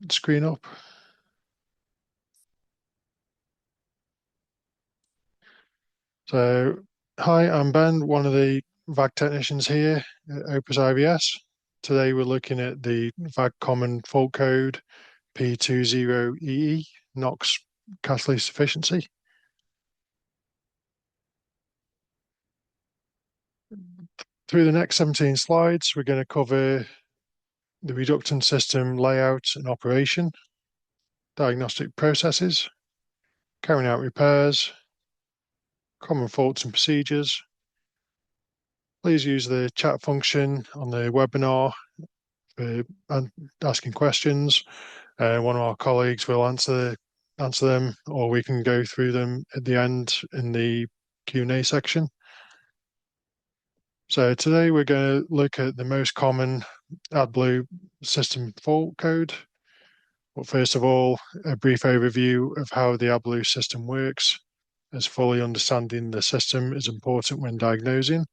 screen up. So, hi, I'm Ben, one of the VAG technicians here at Opus IVS. Today we're looking at the VAG common fault code P20EE, NOx catalyst efficiency. Through the next 17 slides, we're going to cover the reductant system layout and operation, diagnostic processes, carrying out repairs, common faults and procedures. Please use the chat function on the webinar for asking questions. One of our colleagues will answer them, or we can go through them at the end in the Q&A section. So today we're going to look at the most common AdBlue system fault code. But first of all, a brief overview of how the AdBlue system works, as fully understanding the system is important when diagnosing.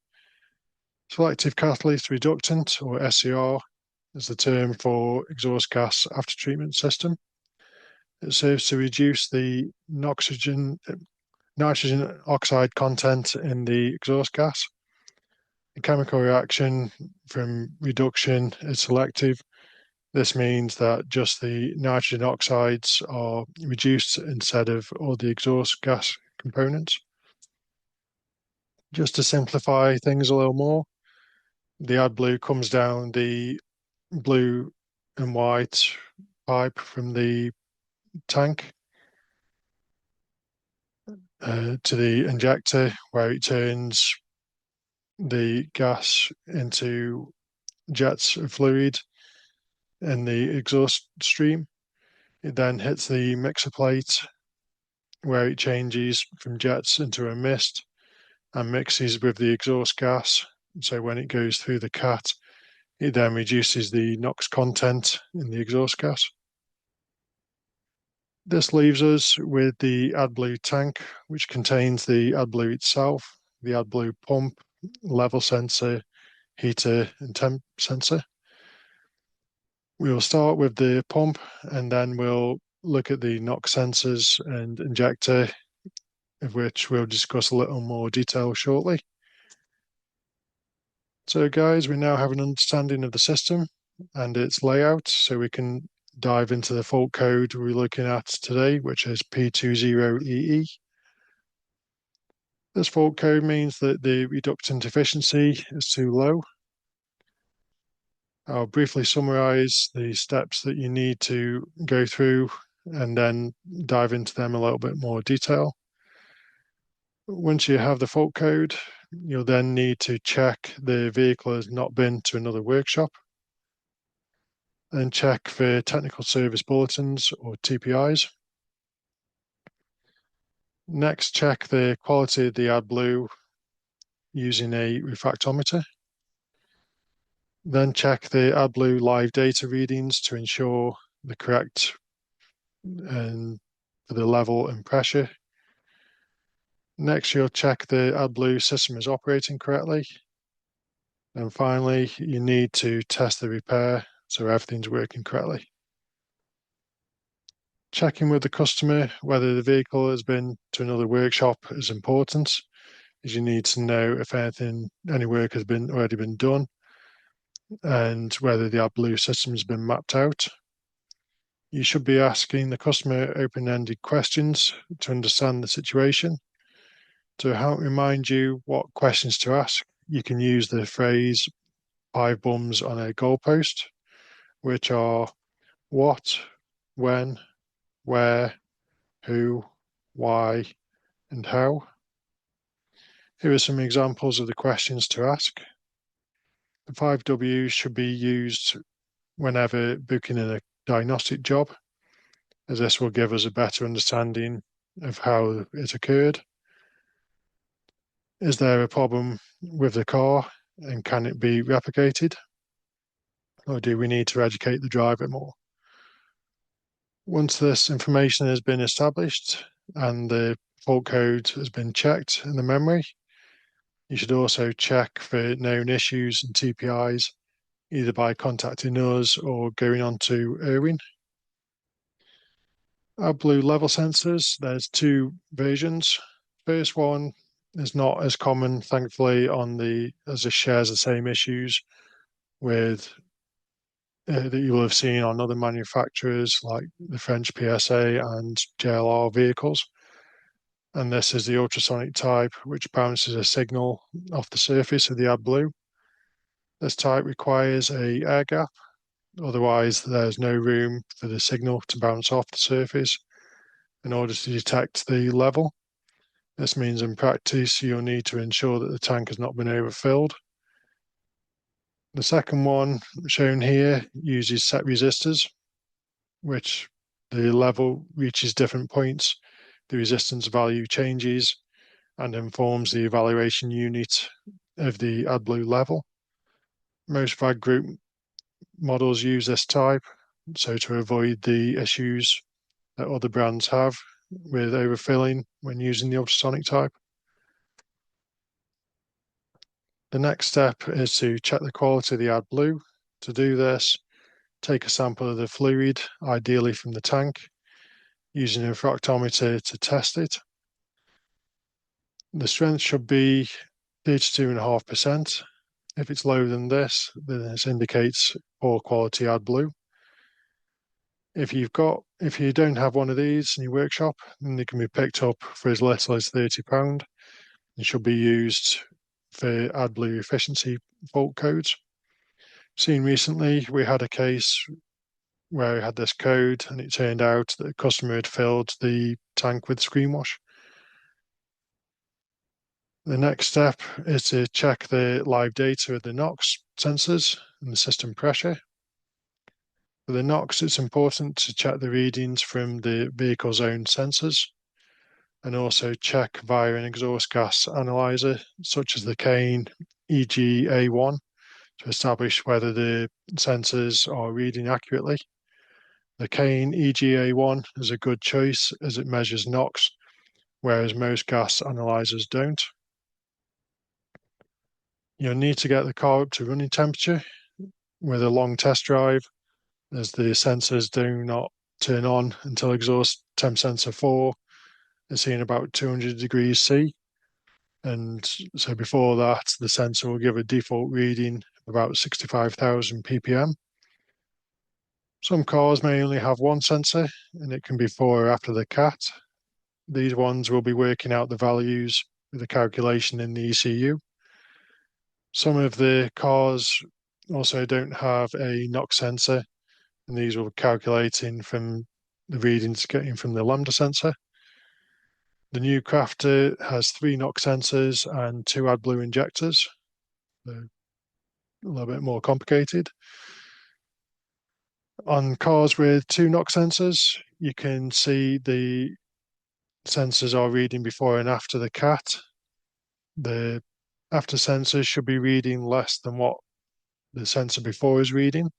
Selective catalyst reductant, or SCR, is the term for exhaust gas after-treatment system. It serves to reduce the nitrogen oxide content in the exhaust gas. The chemical reaction from reduction is selective. This means that just the nitrogen oxides are reduced instead of all the exhaust gas components. Just to simplify things a little more, the AdBlue comes down the blue and white pipe from the tank to the injector, where it turns the gas into jets of fluid in the exhaust stream. It then hits the mixer plate, where it changes from jets into a mist and mixes with the exhaust gas. So when it goes through the cat, it then reduces the NOx content in the exhaust gas. This leaves us with the AdBlue tank, which contains the AdBlue itself, the AdBlue pump, level sensor, heater, and temp sensor. We will start with the pump, and then we'll look at the NOx sensors and injector, of which we'll discuss a little more detail shortly. So guys, we now have an understanding of the system and its layout, so we can dive into the fault code we're looking at today, which is P20EE. This fault code means that the reductant efficiency is too low. I'll briefly summarize the steps that you need to go through and then dive into them a little bit more detail. Once you have the fault code, you'll then need to check the vehicle has not been to another workshop, and check for technical service bulletins, or TPIs. Next, check the quality of the AdBlue using a refractometer. Then check the AdBlue live data readings to ensure the correct and for the level and pressure. Next, you'll check the AdBlue system is operating correctly. And finally, you need to test the repair so everything's working correctly. Checking with the customer whether the vehicle has been to another workshop is important, as you need to know if any work has already been done, and whether the AdBlue system has been mapped out. You should be asking the customer open-ended questions to understand the situation. To help remind you what questions to ask, you can use the phrase 5 bums on a goalpost, which are what, when, where, who, why, and how. Here are some examples of the questions to ask. The 5 Ws should be used whenever booking in a diagnostic job, as this will give us a better understanding of how it occurred. Is there a problem with the car, and can it be replicated? Or do we need to educate the driver more? Once this information has been established and the fault code has been checked in the memory, you should also check for known issues and TPIs, either by contacting us or going on to Irwin. AdBlue level sensors, there's two versions. First one is not as common, thankfully, as it shares the same issues with that you will have seen on other manufacturers like the French PSA and JLR vehicles. And this is the ultrasonic type, which bounces a signal off the surface of the AdBlue. This type requires a air gap, otherwise there's no room for the signal to bounce off the surface in order to detect the level. This means in practice you'll need to ensure that the tank has not been overfilled. The second one shown here uses set resistors, which the level reaches different points. The resistance value changes and informs the evaluation unit of the AdBlue level. Most VAG Group models use this type, so to avoid the issues that other brands have with overfilling when using the ultrasonic type. The next step is to check the quality of the AdBlue. To do this, take a sample of the fluid, ideally from the tank, using a fractometer to test it. The strength should be 32.5%. If it's lower than this, then this indicates poor quality AdBlue. If you don't have one of these in your workshop, then they can be picked up for as little as £30 and should be used for AdBlue efficiency fault codes. Seen recently, we had a case where we had this code and it turned out that the customer had filled the tank with screen wash. The next step is to check the live data of the NOx sensors and the system pressure. For the NOx, it's important to check the readings from the vehicle's own sensors and also check via an exhaust gas analyzer, such as the Kane EGA1, to establish whether the sensors are reading accurately. The Kane EGA1 is a good choice as it measures NOx, whereas most gas analyzers don't. You'll need to get the car up to running temperature with a long test drive, as the sensors do not turn on until exhaust temp sensor 4 is seen about 200 degrees C. And so before that, the sensor will give a default reading of about 65,000 ppm. Some cars may only have one sensor, and it can be before or after the CAT. These ones will be working out the values with the calculation in the ECU. Some of the cars also don't have a NOx sensor, and these will be calculating from the readings getting from the lambda sensor. The new Crafter has 3 NOx sensors and 2 AdBlue injectors. They're a little bit more complicated. On cars with 2 NOx sensors, you can see the sensors are reading before and after the CAT. The after sensors should be reading less than what the sensor before is reading.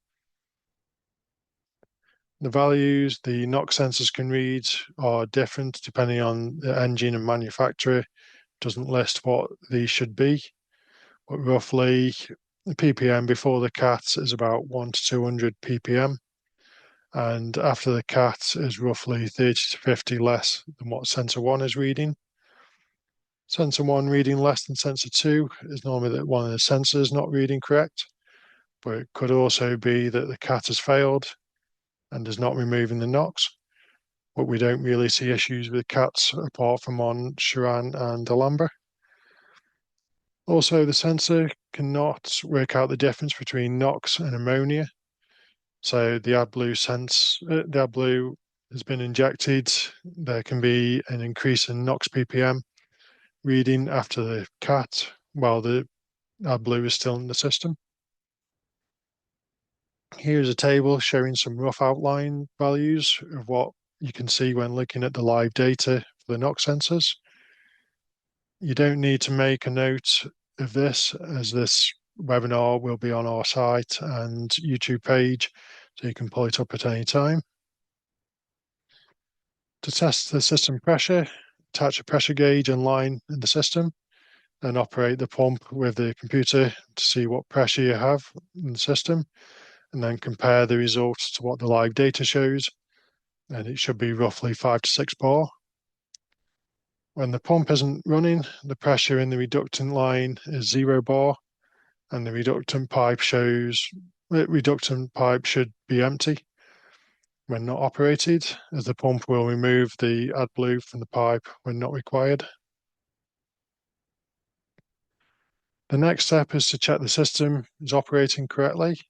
The values the NOx sensors can read are different depending on the engine and manufacturer. It doesn't list what these should be, but roughly the ppm before the CAT is about 1 to 200 ppm, and after the CAT is roughly 30 to 50 less than what sensor 1 is reading. Sensor 1 reading less than sensor 2 is normally that one of the sensors is not reading correct, but it could also be that the CAT has failed and is not removing the NOx. But we don't really see issues with CATs apart from on Chiron and Alhambra. Also, the sensor cannot work out the difference between NOx and ammonia. So the AdBlue has been injected. There can be an increase in NOx ppm reading after the CAT while the AdBlue is still in the system. Here's a table showing some rough outline values of what you can see when looking at the live data for the NOx sensors. You don't need to make a note of this, as this webinar will be on our site and YouTube page, so you can pull it up at any time. To test the system pressure, attach a pressure gauge and line in the system and operate the pump with the computer to see what pressure you have in the system, and then compare the results to what the live data shows. and it should be roughly 5 to 6 bar. When the pump isn't running, the pressure in the reductant line is 0 bar, and the reductant pipe should be empty when not operated, as the pump will remove the AdBlue from the pipe when not required. The next step is to check the system is operating correctly.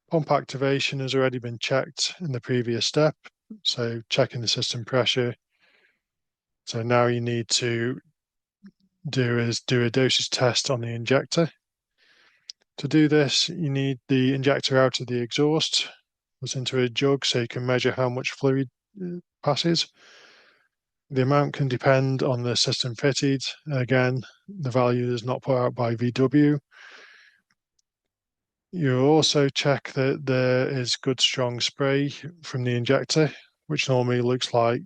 Pump activation has already been checked in the previous step, so checking the system pressure. So now you need to do a dosage test on the injector. To do this, you need the injector out of the exhaust, put into a jug so you can measure how much fluid passes. The amount can depend on the system fitted. Again, the value is not put out by VW. You also check that there is good strong spray from the injector, which normally looks like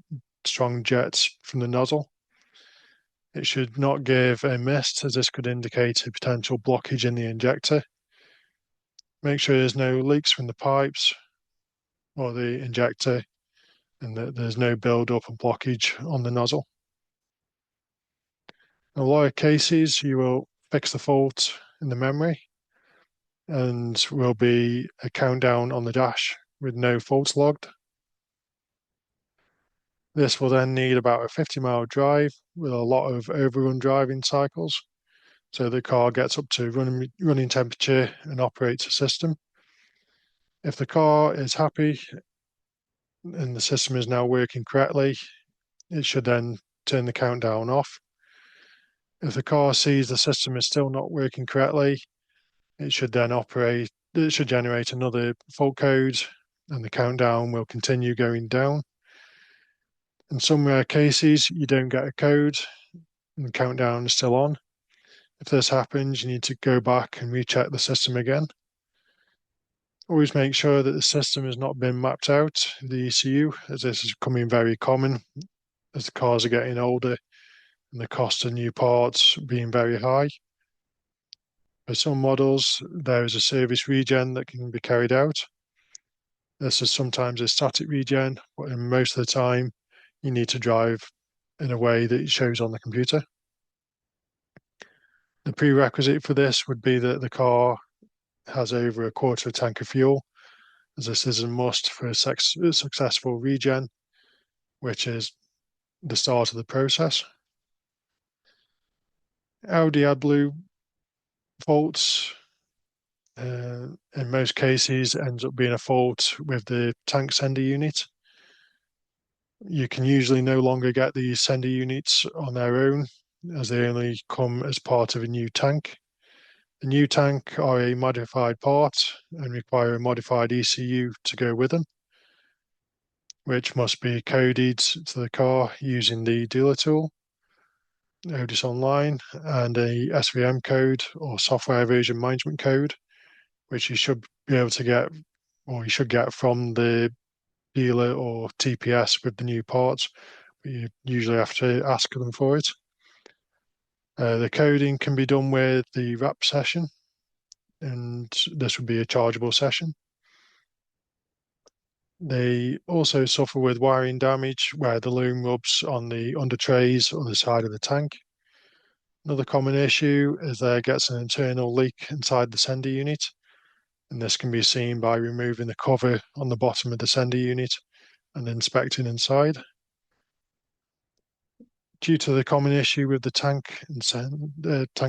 strong jets from the nozzle. It should not give a mist, as this could indicate a potential blockage in the injector. Make sure there's no leaks from the pipes or the injector, and that there's no build-up and blockage on the nozzle. In a lot of cases, you will fix the fault in the memory, and will be a countdown on the dash with no faults logged. This will then need about a 50-mile drive with a lot of overrun driving cycles, so the car gets up to running temperature and operates the system. If the car is happy and the system is now working correctly, it should then turn the countdown off. If the car sees the system is still not working correctly, it should generate another fault code, and the countdown will continue going down. In some rare cases, you don't get a code and the countdown is still on. If this happens, you need to go back and recheck the system again. Always make sure that the system has not been mapped out, the ECU, as this is becoming very common as the cars are getting older and the cost of new parts being very high. For some models, there is a service regen that can be carried out. This is sometimes a static regen, but in most of the time, you need to drive in a way that it shows on the computer. The prerequisite for this would be that the car has over a quarter of a tank of fuel, as this is a must for a successful regen, which is the start of the process. Audi AdBlue faults, in most cases, ends up being a fault with the tank sender unit. You can usually no longer get these sender units on their own, as they only come as part of a new tank. The new tank are a modified part and require a modified ECU to go with them, which must be coded to the car using the dealer tool, ODIS Online, and a SVM code or software version management code, which you should be able to get, or you should get from the dealer or TPS with the new parts, but you usually have to ask them for it. The coding can be done with the wrap session, and this would be a chargeable session. They also suffer with wiring damage where the loom rubs on the under trays or the side of the tank. Another common issue is there gets an internal leak inside the sender unit, and this can be seen by removing the cover on the bottom of the sender unit and inspecting inside. Due to the common issue with the tank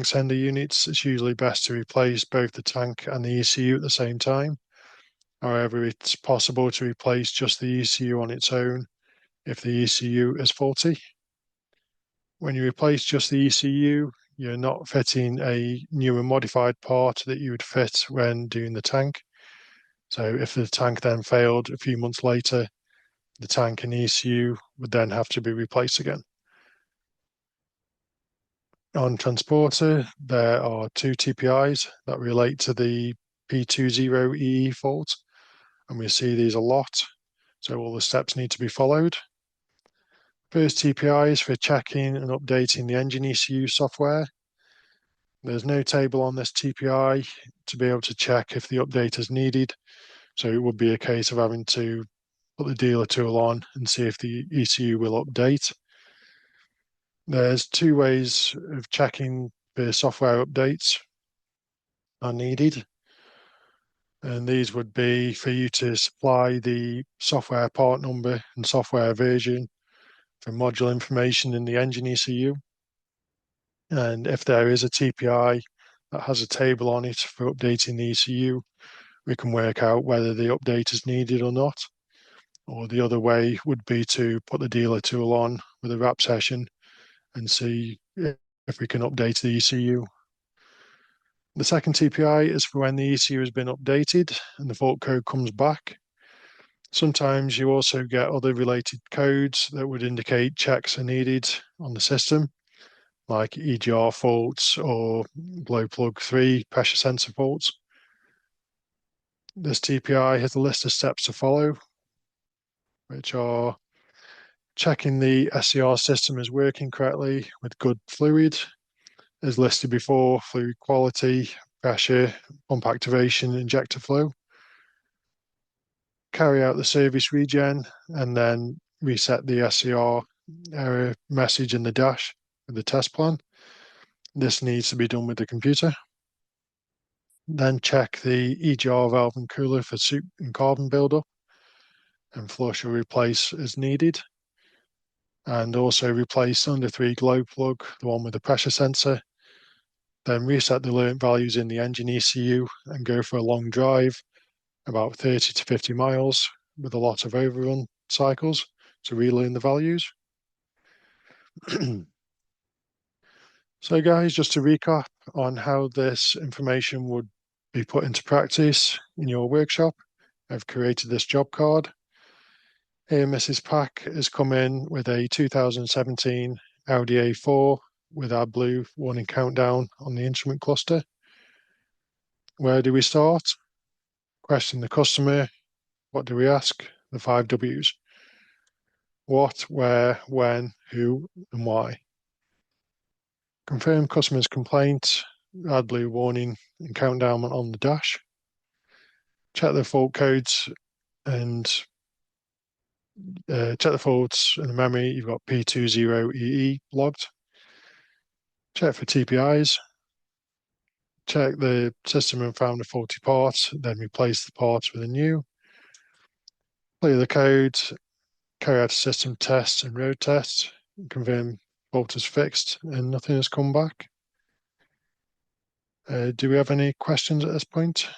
sender units, it's usually best to replace both the tank and the ECU at the same time. However, it's possible to replace just the ECU on its own if the ECU is faulty. When you replace just the ECU, you're not fitting a new and modified part that you would fit when doing the tank. So if the tank then failed a few months later, the tank and ECU would then have to be replaced again. On transporter, there are two TPIs that relate to the P20EE fault, and we see these a lot, so all the steps need to be followed. First TPI is for checking and updating the engine ECU software. There's no table on this TPI to be able to check if the update is needed, so it would be a case of having to put the dealer tool on and see if the ECU will update. There's two ways of checking the software updates are needed. And these would be for you to supply the software part number and software version for module information in the engine ECU. And if there is a TPI that has a table on it for updating the ECU, we can work out whether the update is needed or not. Or the other way would be to put the dealer tool on with a wrap session and see if we can update the ECU. The second TPI is for when the ECU has been updated and the fault code comes back. Sometimes you also get other related codes that would indicate checks are needed on the system, like EGR faults or glow plug 3 pressure sensor faults. This TPI has a list of steps to follow, which are checking the SCR system is working correctly with good fluid, as listed before, fluid quality, pressure, pump activation, injector flow. Carry out the service regen and then reset the SCR error message in the dash with the test plan. This needs to be done with the computer. Then check the EGR valve and cooler for soot and carbon buildup and flush or replace as needed. And also replace under 3 glow plug, the one with the pressure sensor. Then reset the alert values in the engine ECU and go for a long drive, about 30 to 50 miles, with a lot of overrun cycles to relearn the values. So guys, just to recap on how this information would be put into practice in your workshop, I've created this job card. Here Mrs. Pack has come in with a 2017 Audi A4 with AdBlue warning countdown on the instrument cluster. Where do we start? Question the customer. What do we ask? The 5 W's. What, where, when, who, and why. Confirm customer's complaint, AdBlue warning and countdown on the dash. Check the fault codes and check the faults in the memory. You've got P20EE logged. Check for TPIs. Check the system and found a faulty part, then replace the parts with a new. Clear the code, carry out a system test and road test, confirm fault is fixed and nothing has come back. Do we have any questions at this point?